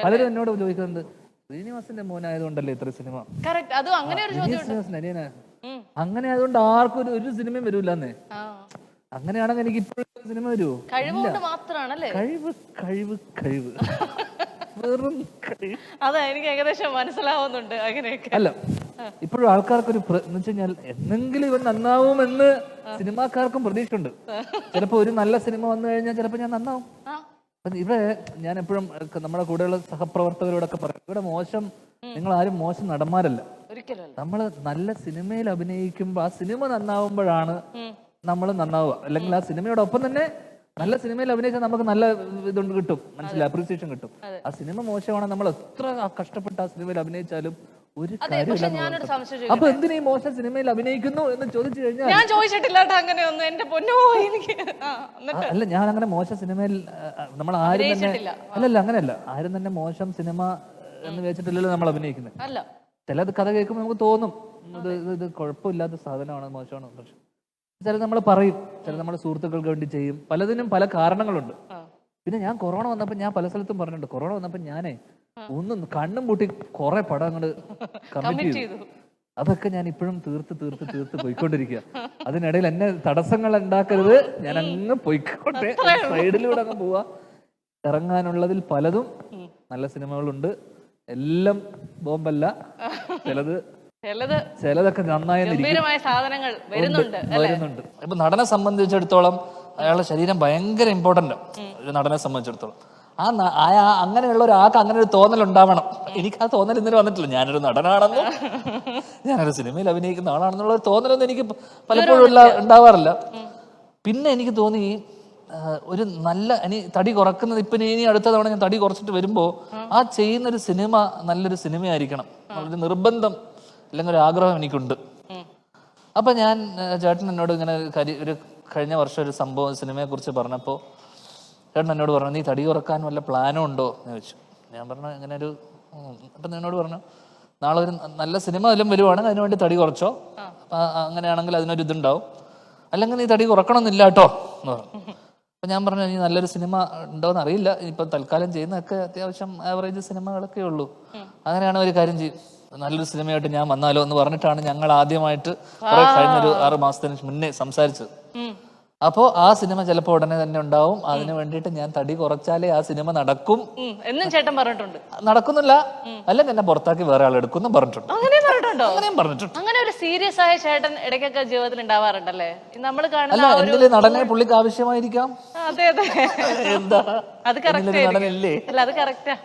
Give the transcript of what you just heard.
പലരും എന്നോട് ചോദിക്കുന്നത് ശ്രീനിവാസന്റെ മോനായതുകൊണ്ടല്ലേ ഇത്ര സിനിമ. ശ്രീനിവാസൻ അനിയനാ, അങ്ങനെ ആയതുകൊണ്ട് ആർക്കും ഒരു സിനിമയും വരൂലെന്നേ. അങ്ങനെയാണെങ്കിൽ എനിക്ക് ഇപ്പോഴും സിനിമ വരുമോ? കഴിവ് കഴിവ് കഴിവ് വെറും കഴിവ്. അതാ എനിക്ക് ഏകദേശം മനസ്സിലാവുന്നുണ്ട് അങ്ങനെയൊക്കെ. അല്ല, ഇപ്പോഴും ആൾക്കാർക്കൊരു എന്ന് വെച്ച് കഴിഞ്ഞാൽ എന്നെങ്കിലും ഇവൻ നന്നാവുമെന്ന് സിനിമാക്കാർക്കും പ്രതീക്ഷയുണ്ട്. ചിലപ്പോ ഒരു നല്ല സിനിമ വന്നു കഴിഞ്ഞാൽ ചിലപ്പോ ഞാൻ നന്നാവും. ഇവിടെ ഞാൻ എപ്പോഴും നമ്മുടെ കൂടെയുള്ള സഹപ്രവർത്തകരോടൊക്കെ പറയും, ഇവിടെ മോശം, നിങ്ങൾ ആരും മോശം നടന്മാരല്ല. നമ്മള് നല്ല സിനിമയിൽ അഭിനയിക്കുമ്പോ ആ സിനിമ നന്നാവുമ്പോഴാണ് നമ്മൾ നന്നാവുക. അല്ലെങ്കിൽ ആ സിനിമയോടൊപ്പം തന്നെ നല്ല സിനിമയിൽ അഭിനയിച്ചാൽ നമുക്ക് നല്ല ഇതുകൊണ്ട് കിട്ടും, മനസ്സിലായി, അപ്രീസിയേഷൻ കിട്ടും. ആ സിനിമ മോശമാണ്, നമ്മൾ എത്ര കഷ്ടപ്പെട്ട് ആ സിനിമയിൽ അഭിനയിച്ചാലും ഒരു കാര്യമില്ല. അപ്പൊ എന്തിനാ ഈ മോശം സിനിമയിൽ അഭിനയിക്കുന്നു എന്ന് ചോദിച്ചു കഴിഞ്ഞാൽ ഞാൻ ചോദിച്ചിട്ടില്ല അങ്ങനെയൊന്നും. എന്റെ പൊന്നോ, എനിക്ക് അല്ല, ഞാൻ അങ്ങനെ മോശം സിനിമയിൽ നമ്മൾ ആരും തന്നെ അല്ലല്ല അങ്ങനെയല്ല, ആരും തന്നെ മോശം സിനിമ എന്ന് വെച്ചിട്ടില്ലല്ലോ നമ്മൾ അഭിനയിക്കുന്നത്. ചിലത് കഥ കേൾക്കുമ്പോൾ നമുക്ക് തോന്നും ഇത് കുഴപ്പമില്ലാത്ത സാധനമാണ്, മോശമാണ്. പക്ഷെ ചില നമ്മൾ പറയും, ചില നമ്മുടെ സുഹൃത്തുക്കൾക്ക് വേണ്ടി ചെയ്യും. പലതിനും പല കാരണങ്ങളുണ്ട്. പിന്നെ ഞാൻ കൊറോണ വന്നപ്പോ ഞാൻ പല സ്ഥലത്തും പറഞ്ഞിട്ടുണ്ട്, കൊറോണ വന്നപ്പോ ഞാനേ ഒന്നും കണ്ണും പൂട്ടി കുറെ പടം അങ്ങോട്ട് കമ്മിറ്റ് ചെയ്തു. അതൊക്കെ ഞാൻ ഇപ്പോഴും തീർത്ത് പോയിക്കൊണ്ടിരിക്കുക. അതിനിടയിൽ എന്നെ തടസ്സങ്ങൾ ഉണ്ടാക്കരുത്, ഞാൻ അങ്ങ് പോയിക്കോട്ടെ, സൈഡിലൂടെ അങ്ങ് പോവാ. ഇറങ്ങാനുള്ളതിൽ പലതും നല്ല സിനിമകളുണ്ട്, എല്ലാം ബോംബല്ല. ചിലതൊക്കെ നന്നായി വരുന്നുണ്ട്. ഇപ്പൊ നടനെ സംബന്ധിച്ചിടത്തോളം അയാളുടെ ശരീരം ഭയങ്കര ഇമ്പോർട്ടന്റ്. ഒരു നടനെ സംബന്ധിച്ചിടത്തോളം അങ്ങനെയുള്ള ഒരാൾക്ക് അങ്ങനെ ഒരു തോന്നൽ ഉണ്ടാവണം. എനിക്ക് ആ തോന്നൽ ഇന്നലെ വന്നിട്ടില്ല. ഞാനൊരു നടനാണെന്നും ഞാനൊരു സിനിമയിൽ അഭിനയിക്കുന്ന ആളാണെന്നുള്ള ഒരു തോന്നലൊന്നും എനിക്ക് പലപ്പോഴും ഉണ്ടാവാറില്ല. പിന്നെ എനിക്ക് തോന്നി ഒരു നല്ല തടി കുറക്കുന്നത്, ഇപ്പൊ ഇനി അടുത്ത തവണ ഞാൻ തടി കുറച്ചിട്ട് വരുമ്പോ ആ ചെയ്യുന്നൊരു സിനിമ നല്ലൊരു സിനിമയായിരിക്കണം, നല്ലൊരു നിർബന്ധം അല്ലെങ്കിൽ ഒരു ആഗ്രഹം എനിക്കുണ്ട്. അപ്പൊ ഞാൻ ചേട്ടൻ എന്നോട് ഇങ്ങനെ ഒരു കഴിഞ്ഞ വർഷം ഒരു സംഭവം സിനിമയെ കുറിച്ച് പറഞ്ഞപ്പോ ചേട്ടൻ എന്നോട് പറഞ്ഞു, നീ തടി കുറക്കാൻ വല്ല പ്ലാനും ഉണ്ടോ എന്ന് ചോദിച്ചു. ഞാൻ പറഞ്ഞു ഇങ്ങനെ ഒരു, അപ്പൊ എന്നോട് പറഞ്ഞു നാളെ ഒരു നല്ല സിനിമ വല്ലതും വരുവാണെങ്കിൽ അതിനുവേണ്ടി തടി കുറച്ചോ, അങ്ങനെയാണെങ്കിൽ അതിനൊരു ഇതുണ്ടാവും, അല്ലെങ്കിൽ നീ തടി കുറക്കണമെന്നില്ല കേട്ടോ എന്ന് പറഞ്ഞു. അപ്പൊ ഞാൻ പറഞ്ഞു നീ നല്ലൊരു സിനിമ ഉണ്ടോന്ന് അറിയില്ല, ഇപ്പൊ തൽക്കാലം ചെയ്യുന്നതൊക്കെ അത്യാവശ്യം ആവറേജ് സിനിമകളൊക്കെ ഉള്ളൂ, അങ്ങനെയാണ് ഒരു കാര്യം ചെയ്യും, നല്ലൊരു സിനിമയായിട്ട് ഞാൻ വന്നാലോ എന്ന് പറഞ്ഞിട്ടാണ് ഞങ്ങൾ ആദ്യമായിട്ട് കഴിഞ്ഞൊരു 6 മാസത്തിന് മുന്നേ സംസാരിച്ചത്. അപ്പോ ആ സിനിമ ചിലപ്പോ ഉടനെ തന്നെ ഉണ്ടാവും. അതിന് വേണ്ടിയിട്ട് ഞാൻ തടി കുറച്ചാലേ ആ സിനിമ നടക്കും എന്നും ചേട്ടൻ പറഞ്ഞിട്ടുണ്ട്. നടക്കുന്നില്ല, അല്ലെങ്കിൽ എന്നെ പുറത്താക്കി വേറെ ആൾ എടുക്കുന്നു പറഞ്ഞിട്ടുണ്ട്. അങ്ങനെയും പറഞ്ഞിട്ടുണ്ട്. അങ്ങനെ ഒരു സീരിയസ് ആയ ചേട്ടൻ ഇടയ്ക്കൊക്കെ ജീവിതത്തിൽ ഉണ്ടാവാറുണ്ടല്ലേ? നമ്മൾ കാണുന്ന എന്തില് നടനെ പുള്ളിക്ക് ആവശ്യമായിരിക്കാം. അതെ, എന്താ അത് കറക്റ്റ്. നടനല്ലേ? അല്ല, അത് കറക്റ്റാ.